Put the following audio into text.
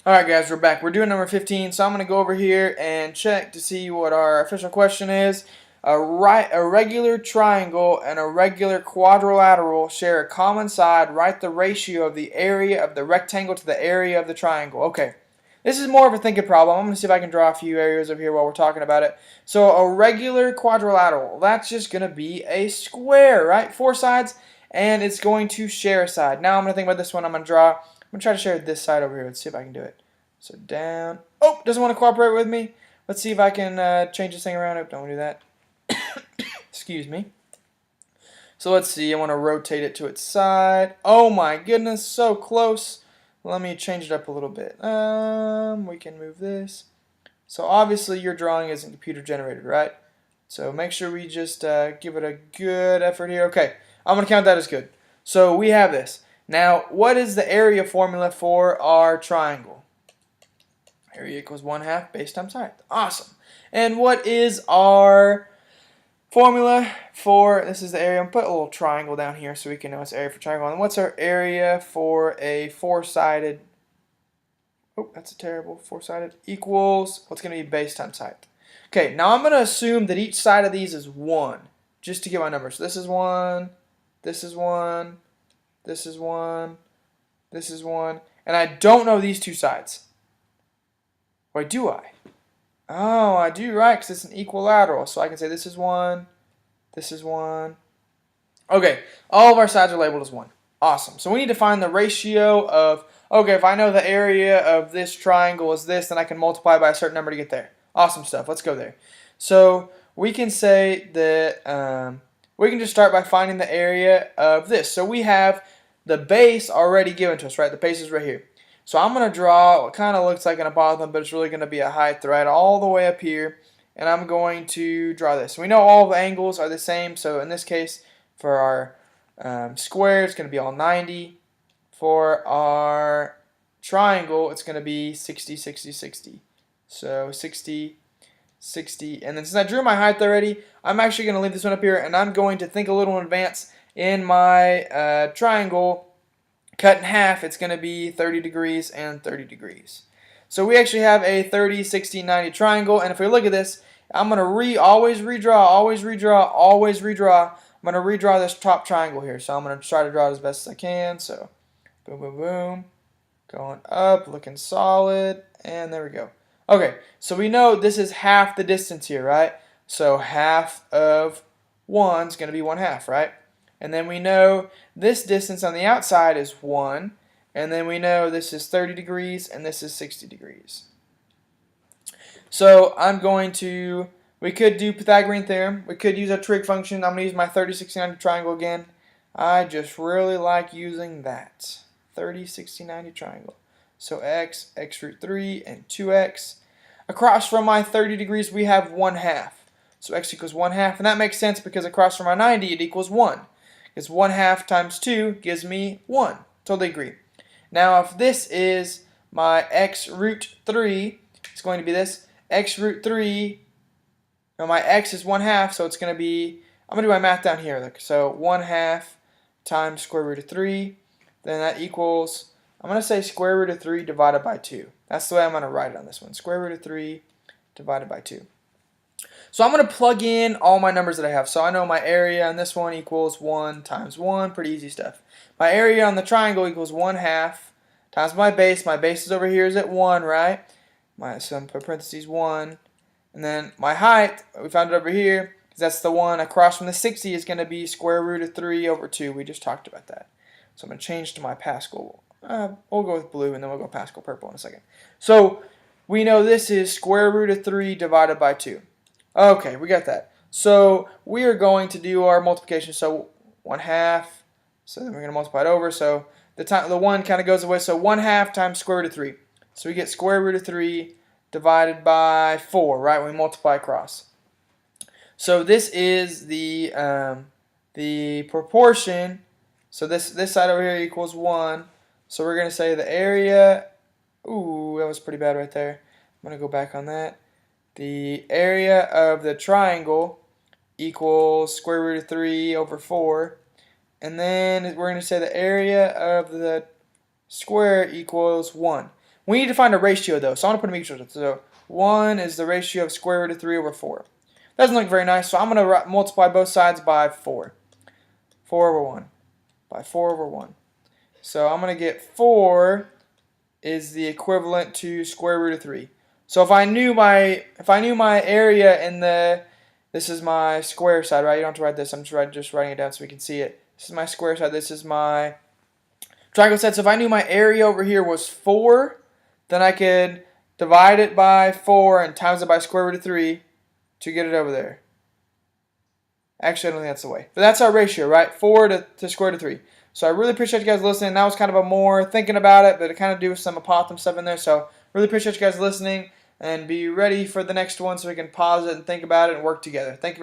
Alright guys, we're back. We're doing number 15, so I'm going to go over here and check to see what our official question is. A regular triangle and a regular quadrilateral share a common side. Write the ratio of the area of the rectangle to the area of the triangle. Okay, this is more of a thinking problem. I'm going to see if I can draw a few areas over here while we're talking about it. So a regular quadrilateral, that's just going to be a square, right? Four sides, and it's going to share a side. Now I'm going to think about this one. I'm going to try to share this side over here. Let's see if I can do it. So down. Oh, doesn't want to cooperate with me. Let's see if I can change this thing around. Oh, don't do that. Excuse me. So let's see. I want to rotate it to its side. Oh my goodness, so close. Let me change it up a little bit. We can move this. So obviously your drawing isn't computer generated, right? So make sure we just give it a good effort here. Okay, I'm going to count that as good. So we have this. Now, what is the area formula for our triangle? Area equals 1/2 base times height. Awesome. And what is our formula for, this is the area, I'm going to put a little triangle down here so we can know it's area for triangle. And what's our area for a four-sided, oh, that's a terrible, four-sided, equals, what's going to be base times height. Okay, now I'm going to assume that each side of these is 1, just to get my numbers. So this is 1, this is 1, this is 1, this is 1, and I don't know these two sides. Or do I? Oh, I do, right, because it's an equilateral. So I can say this is 1, this is 1. Okay, all of our sides are labeled as 1. Awesome. So we need to find the ratio of, okay, if I know the area of this triangle is this, then I can multiply by a certain number to get there. Awesome stuff. Let's go there. So we can say that we can just start by finding the area of this. So we have the base already given to us, right? The base is right here. So I'm going to draw what kind of looks like an apothem, but it's really going to be a height right all the way up here. And I'm going to draw this. We know all the angles are the same. So in this case, for our square, it's going to be all 90. For our triangle, it's going to be 60, 60, 60. So 60, 60. And then since I drew my height already, I'm actually going to leave this one up here. And I'm going to think a little in advance in my triangle. Cut in half, it's going to be 30 degrees and 30 degrees. So we actually have a 30, 60, 90 triangle. And if we look at this, I'm going to always redraw, always redraw, always redraw. I'm going to redraw this top triangle here. So I'm going to try to draw it as best as I can. So boom, boom, boom. Going up, looking solid. And there we go. Okay, so we know this is half the distance here, right? So half of 1 is going to be 1/2, right? And then we know this distance on the outside is 1. And then we know this is 30 degrees and this is 60 degrees. So I'm going to, we could do Pythagorean theorem. We could use a trig function. I'm going to use my 30, 60, 90 triangle again. I just really like using that. 30, 60, 90 triangle. So x root 3, and 2x. Across from my 30 degrees, we have 1/2. So x equals 1/2. And that makes sense because across from my 90, it equals 1. Because 1/2 times 2 gives me 1. Totally agree. Now if this is my x root 3, it's going to be this. X root 3, now my x is 1/2, so it's going to be, I'm going to do my math down here. Look, so 1/2 times square root of 3, then that equals, I'm going to say square root of 3 divided by 2. That's the way I'm going to write it on this one. Square root of 3 divided by 2. So I'm going to plug in all my numbers that I have. So I know my area on this one equals 1 times 1. Pretty easy stuff. My area on the triangle equals 1/2 times my base. My base is over here is at 1, right? So I'm put parentheses 1. And then my height, we found it over here, because that's the one across from the 60 is going to be square root of 3 over 2. We just talked about that. So I'm going to change to my Pascal. We'll go with blue, and then we'll go Pascal purple in a second. So we know this is square root of 3 divided by 2. Okay, we got that. So we are going to do our multiplication. So 1/2. So then we're going to multiply it over. So the 1 kind of goes away. So 1/2 times square root of 3. So we get square root of 3 divided by 4, right? When we multiply across. So this is the proportion. So this side over here equals 1. So we're going to say the area. Ooh, that was pretty bad right there. I'm going to go back on that. The area of the triangle equals square root of 3 over 4. And then we're going to say the area of the square equals 1. We need to find a ratio, though, so I'm going to put them equal. So 1 is the ratio of square root of 3 over 4. Doesn't look very nice, so I'm going to multiply both sides by 4. 4 over 1. By 4 over 1. So I'm going to get 4 is the equivalent to square root of 3. So if I knew my area in this is my square side, right? You don't have to write this. I'm just writing it down so we can see it. This is my square side. This is my triangle side. So if I knew my area over here was 4, then I could divide it by 4 and times it by square root of 3 to get it over there. Actually, I don't think that's the way. But that's our ratio, right? 4 to square root of 3. So I really appreciate you guys listening. That was kind of a more thinking about it, but it kind of do with some Apothem stuff in there. So really appreciate you guys listening, and be ready for the next one so we can pause it and think about it and work together. Thank you.